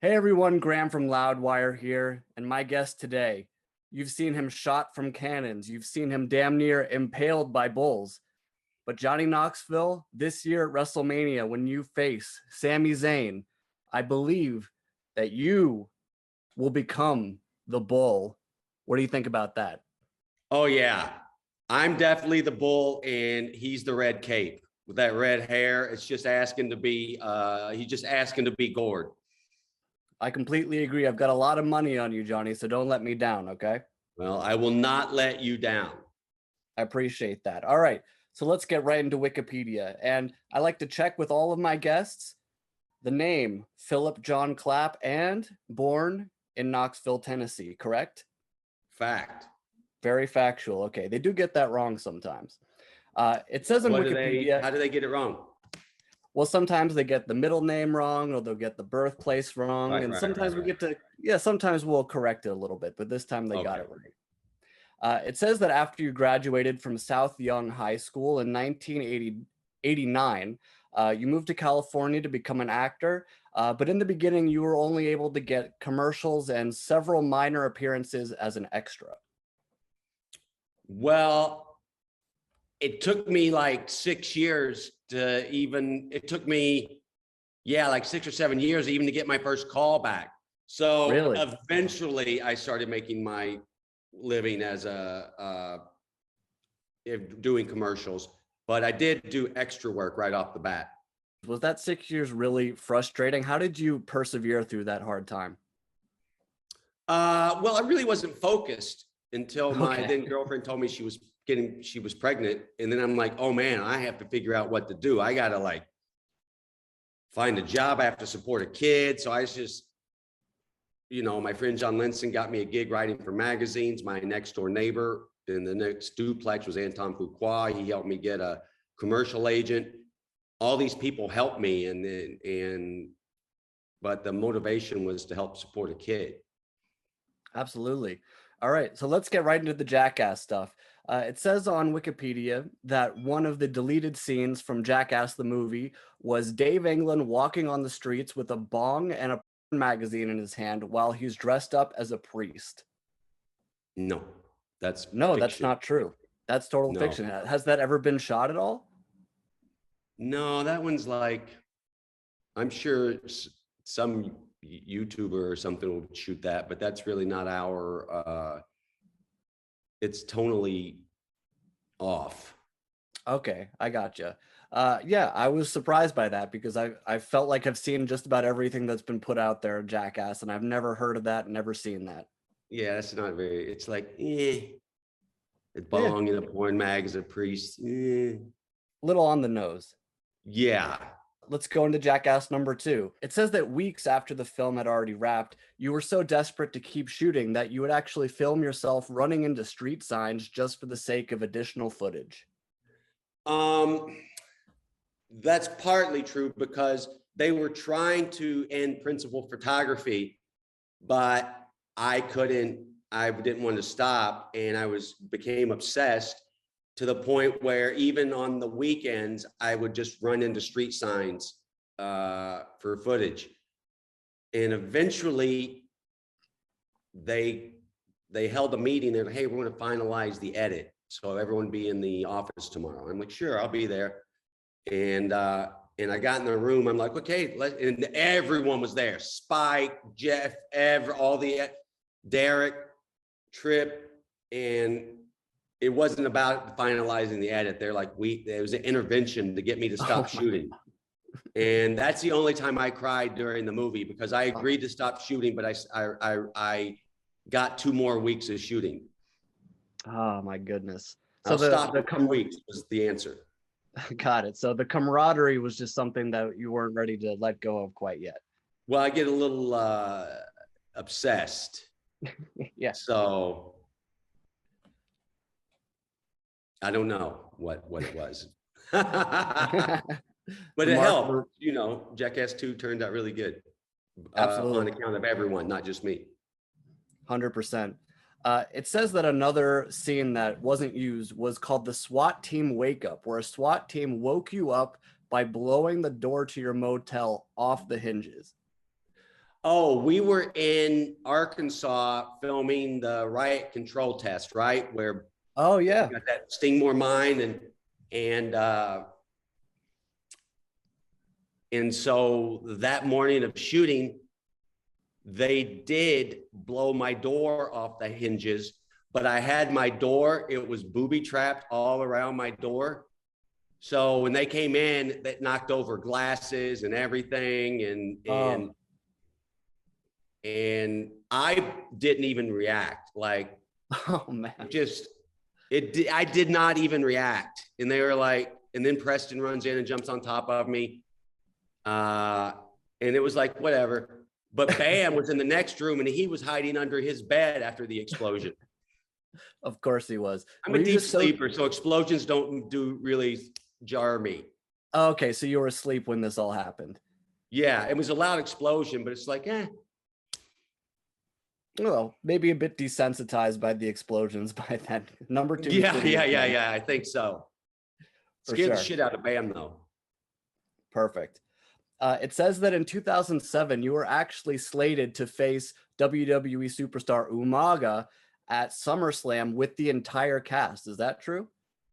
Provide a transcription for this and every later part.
Hey everyone, Graham from Loudwire here, and my guest today. You've seen him shot from cannons, you've seen him damn near impaled by bulls. But Johnny Knoxville, this year at Wrestlemania, when you face Sami Zayn, I believe that you will become the bull. What do you think about that? Oh yeah, I'm definitely the bull, and he's the red cape with that red hair. It's just asking to be. He's just asking to be gored. I completely agree. I've got a lot of money on you, Johnny, so don't let me down, okay? Well, I will not let you down. I appreciate that. All right, so let's get right into Wikipedia. And I like to check with all of my guests the name Philip John Clapp and born in Knoxville, Tennessee, correct? Fact. Very factual. Okay, they do get that wrong sometimes. It says on Wikipedia. How do they get it wrong? Well, sometimes they get the middle name wrong, or they'll get the birthplace wrong, Right, and right, sometimes right, we get to, yeah, sometimes we'll correct it a little bit, but this time they got it right. It says that after you graduated from South Young High School in 1989, you moved to California to become an actor, but in the beginning, you were only able to get commercials and several minor appearances as an extra. Well, it took me like 6 years to even. It took me, yeah, like 6 or 7 years even to get my first call back. So Really? eventually, I started making my living as doing commercials, but I did do extra work right off the bat. Was that 6 years really frustrating? How did you persevere through that hard time? Well, I really wasn't focused until my Okay. then girlfriend told me she was pregnant, and then I'm like, oh man, I have to figure out what to do. I gotta like find a job. I have to support a kid. So I just, my friend John Linson got me a gig writing for magazines. My next door neighbor in the next duplex was Anton Fuqua. He helped me get a commercial agent. All these people helped me, but the motivation was to help support a kid. Absolutely. All right, so let's get right into the Jackass stuff. It says on Wikipedia that one of the deleted scenes from Jackass the movie was Dave England walking on the streets with a bong and a magazine in his hand while he's dressed up as a priest. No, that's No, that's fiction. not true. That's total No. fiction. Has that ever been shot at all? No, that one's like, I'm sure some YouTuber or something will shoot that, but that's really not it's tonally off. Okay, I gotcha. Yeah, I was surprised by that because I felt like I've seen just about everything that's been put out there, Jackass, and I've never heard of that, never seen that. Yeah, that's not very, it's like, a Yeah, bong in a porn mag as a priest. little on the nose. Yeah. Let's go into Jackass number 2. It says that weeks after the film had already wrapped, you were so desperate to keep shooting that you would actually film yourself running into street signs just for the sake of additional footage. That's partly true because they were trying to end principal photography, but I didn't want to stop, and became obsessed to the point where even on the weekends, I would just run into street signs for footage. And eventually they held a meeting. They're like, hey, we're going to finalize the edit. So everyone be in the office tomorrow. I'm like, sure, I'll be there. And I got in the room. I'm like, okay, and everyone was there. Spike, Jeff, Derek, Trip, and it wasn't about finalizing the edit. They're like, there was an intervention to get me to stop shooting. And that's the only time I cried during the movie, because I agreed to stop shooting, but I got 2 more weeks of shooting. Oh my goodness. So I'll stop in 2 weeks was the answer. Got it. So the camaraderie was just something that you weren't ready to let go of quite yet. Well, I get a little obsessed. Yeah. So I don't know what it was. But it helped. Jackass 2 turned out really good. Absolutely. On account of everyone, not just me. 100%. It says that another scene that wasn't used was called the SWAT team wake up, where a SWAT team woke you up by blowing the door to your motel off the hinges. Oh, we were in Arkansas filming the riot control test, right? Where Oh we yeah. got that Sting More Mine and so that morning of shooting, they did blow my door off the hinges, but I had my door, it was booby trapped all around my door. So when they came in, that knocked over glasses and everything, and I didn't even react. Like, Oh man. I did not even react. And they were like, and then Preston runs in and jumps on top of me. And it was like, whatever. But Bam was in the next room and he was hiding under his bed after the explosion. Of course he was. I'm a deep sleeper, so explosions don't really jar me. Okay, so you were asleep when this all happened. Yeah, it was a loud explosion, but it's like, Well, maybe a bit desensitized by the explosions by then. Number two. Yeah. I think so. Scared the shit out of Bam, though. Perfect. It says that in 2007, you were actually slated to face WWE superstar Umaga at SummerSlam with the entire cast. Is that true?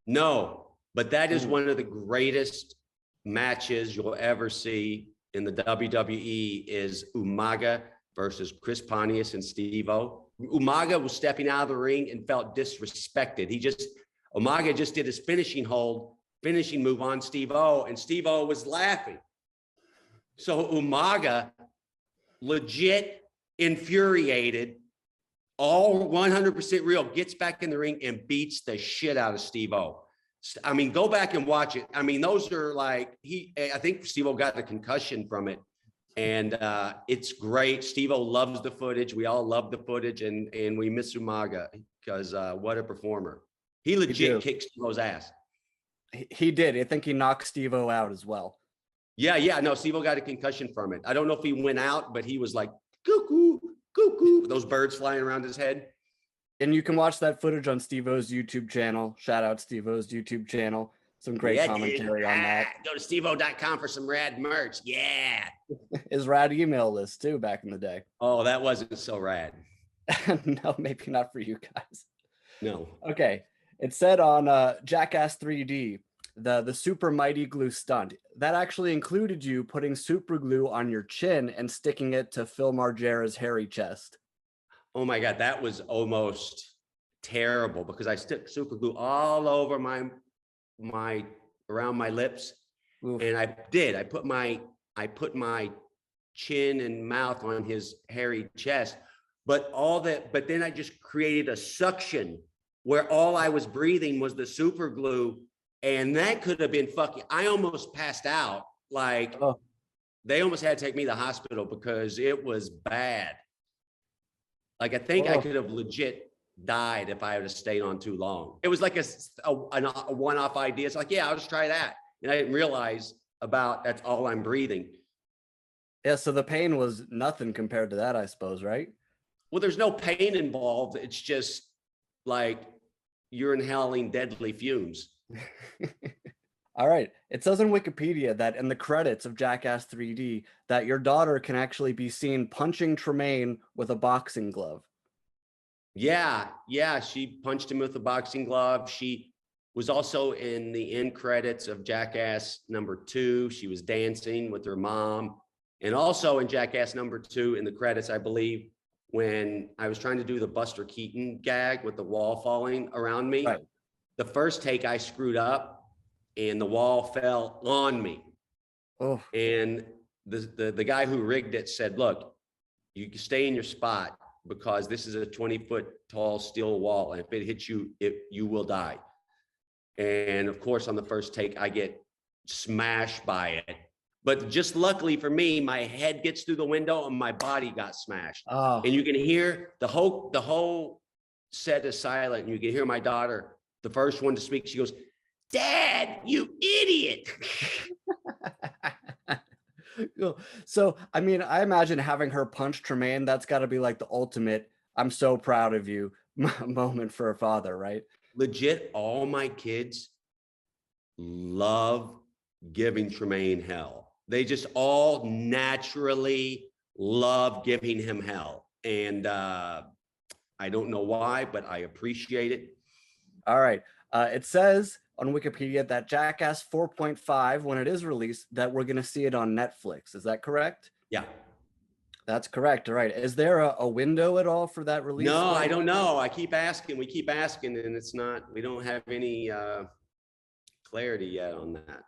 No, but that is one of the greatest matches you'll ever see in the WWE is Umaga versus Chris Pontius and Steve-O. Umaga was stepping out of the ring and felt disrespected. Umaga just did his finishing move on Steve-O, and Steve-O was laughing. So Umaga, legit infuriated, all 100% real, gets back in the ring and beats the shit out of Steve-O. I mean, go back and watch it. I mean, those are like, I think Steve-O got a concussion from it. And it's great. Steve-O loves the footage. We all love the footage, and we miss Umaga because what a performer. He legit kicked Steve-O's ass. He did. I think he knocked Steve-O out as well. Yeah. No, Steve-O got a concussion from it. I don't know if he went out, but he was like, cuckoo, cuckoo, those birds flying around his head. And you can watch that footage on Steve-O's YouTube channel. Shout out Steve-O's YouTube channel. Some great commentary on that. Go to steveo.com for some rad merch. Yeah. His rad email list too back in the day. Oh, that wasn't so rad. No, maybe not for you guys. No. Okay. It said on Jackass 3D, the super mighty glue stunt, that actually included you putting super glue on your chin and sticking it to Phil Margera's hairy chest. Oh my God, that was almost terrible because I stuck super glue all over my around my lips. Oof. And I put my chin and mouth on his hairy chest, but then I just created a suction where all I was breathing was the super glue, and that could have been fucking, I almost passed out. Like, they almost had to take me to the hospital because it was bad. Like, I think I could have legit died if I had stayed on too long. It was like a one-off idea. It's like, yeah, I'll just try that. And I didn't realize that's all I'm breathing. Yeah, so the pain was nothing compared to that, I suppose, right? Well, there's no pain involved. It's just like you're inhaling deadly fumes. All right. It says in Wikipedia that in the credits of Jackass 3D that your daughter can actually be seen punching Tremaine with a boxing glove. Yeah, she punched him with a boxing glove. She was also in the end credits of Jackass #2. She was dancing with her mom. And also in Jackass #2 in the credits, I believe, when I was trying to do the Buster Keaton gag with the wall falling around me. Right. The first take I screwed up and the wall fell on me. Oh. And the guy who rigged it said, look, you can stay in your spot because this is a 20-foot tall steel wall. And if it hits you, you will die. And of course, on the first take, I get smashed by it. But just luckily for me, my head gets through the window and my body got smashed. Oh. And you can hear the whole set is silent. And you can hear my daughter, the first one to speak. She goes, Dad, you idiot. So, I mean, I imagine having her punch Tremaine, that's got to be like the ultimate, I'm so proud of you moment for a father, right? Legit, all my kids love giving Tremaine hell. They just all naturally love giving him hell. And I don't know why, but I appreciate it. All right. It says on Wikipedia that Jackass 4.5, when it is released, that we're going to see it on Netflix. Is that correct? Yeah. That's correct. All right. Is there a window at all for that release? No, I don't know. I keep asking. We keep asking, and it's not. We don't have any clarity yet on that.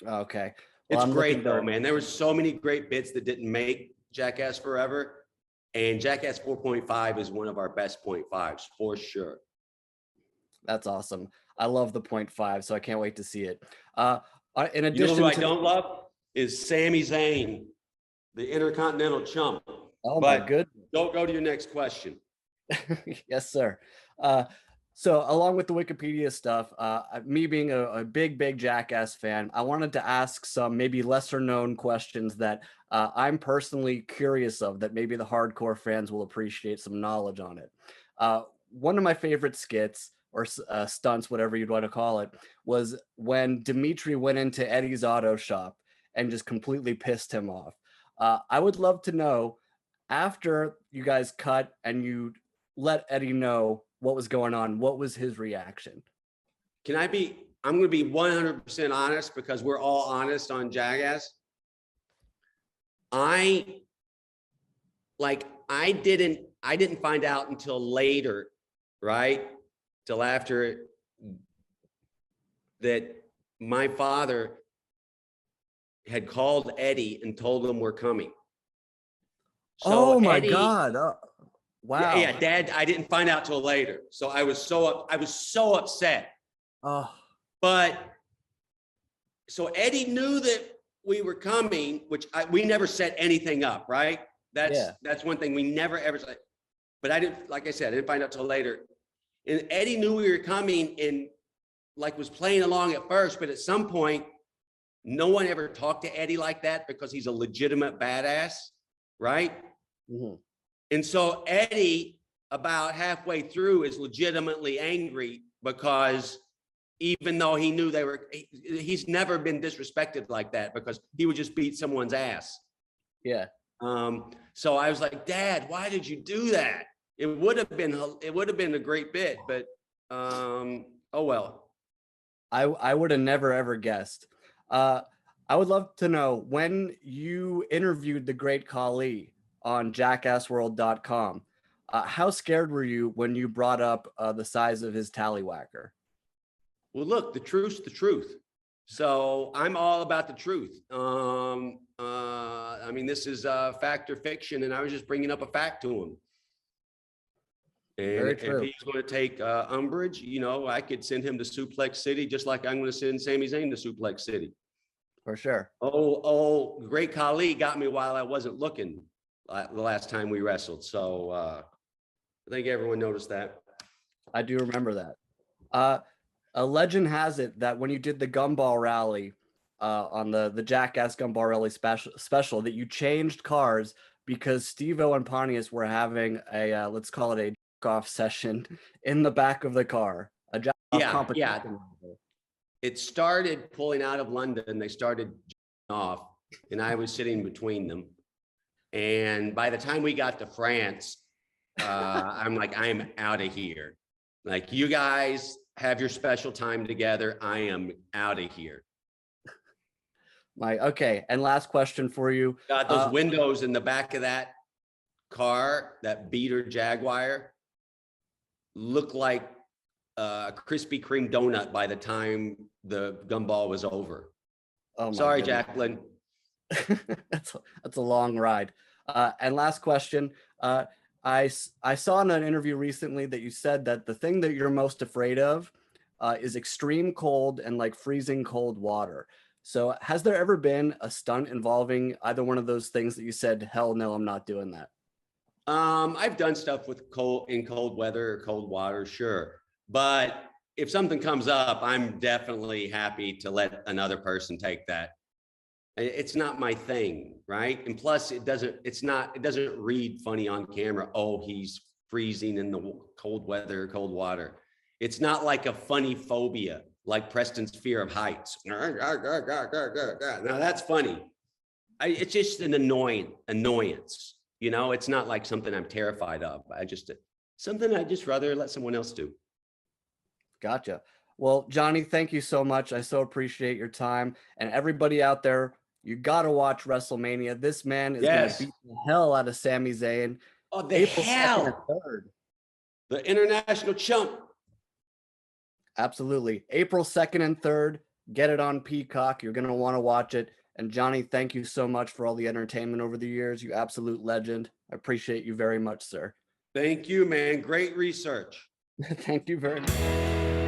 Okay. Well, it's great though, man. There were so many great bits that didn't make Jackass Forever, and Jackass 4.5 is one of our best 0.5s for sure. That's awesome. I love the 0.5, so I can't wait to see it. In addition, you know who I don't love is Sami Zayn, the Intercontinental Chump. Oh my goodness. Don't go to your next question. Yes, sir. So along with the Wikipedia stuff, me being a big Jackass fan, I wanted to ask some maybe lesser known questions that I'm personally curious of, that maybe the hardcore fans will appreciate some knowledge on it. One of my favorite skits or stunts, whatever you'd want to call it, was when Dimitri went into Eddie's auto shop and just completely pissed him off. I would love to know, after you guys cut and you let Eddie know what was going on, what was his reaction? I'm going to be 100% honest, because we're all honest on Jackass. I didn't find out until later, right? Till after that my father had called Eddie and told him we're coming. So my God. Wow. Yeah, Dad, I didn't find out till later. So I was so upset. Oh. But so Eddie knew that we were coming, which we never set anything up, right? That's one thing we never ever said. But I didn't, like I said, I didn't find out till later. And Eddie knew we were coming and was playing along at first, but at some point, no one ever talked to Eddie like that, because he's a legitimate badass, right? Mm-hmm. And so Eddie, about halfway through, is legitimately angry, because even though he knew he's never been disrespected like that, because he would just beat someone's ass. Yeah. So I was like, Dad, why did you do that? It would have been a great bit, but oh well. I would have never ever guessed. I would love to know, when you interviewed the great Khali on jackassworld.com, how scared were you when you brought up the size of his tallywhacker? Well, look, the truth's the truth. So I'm all about the truth. I mean, this is fact or fiction, and I was just bringing up a fact to him. And if he's going to take umbrage, I could send him to Suplex City, just like I'm going to send Sami Zayn to Suplex City. For sure. Oh, great Khali got me while I wasn't looking the last time we wrestled. So I think everyone noticed that. I do remember that. A legend has it that when you did the gumball rally on the Jackass gumball rally special, that you changed cars because Steve-O and Pontius were having a, let's call it a off session in the back of the car. Competition. Yeah. It started pulling out of London. They started off, and I was sitting between them. And by the time we got to France, I'm like, I'm out of here. Like, you guys have your special time together. I am out of here. Okay. And last question for you. Got those windows in the back of that car, that beater Jaguar, looked like a Krispy Kreme donut by the time the gumball was over. Oh, sorry, goodness. Jacqueline. That's a long ride. And last question. I saw in an interview recently that you said that the thing that you're most afraid of is extreme cold and freezing cold water. So has there ever been a stunt involving either one of those things that you said, hell no, I'm not doing that? I've done stuff with cold weather or cold water, sure. But if something comes up, I'm definitely happy to let another person take that. It's not my thing, right? And plus, it doesn't read funny on camera. Oh, he's freezing in the cold weather, cold water. It's not like a funny phobia, like Preston's fear of heights. Now that's funny. It's just an annoyance. You know, it's not like something I'm terrified of. Something I just rather let someone else do. Gotcha. Well, Johnny, thank you so much. I so appreciate your time. And everybody out there, you got to watch WrestleMania. This man is going to Yes. beat the hell out of Sami Zayn. Oh, the April 2nd and hell. 3rd. The international chump. Absolutely. April 2nd and 3rd. Get it on Peacock. You're going to want to watch it. And Johnny, thank you so much for all the entertainment over the years. You absolute legend. I appreciate you very much, sir. Thank you, man. Great research. Thank you very much.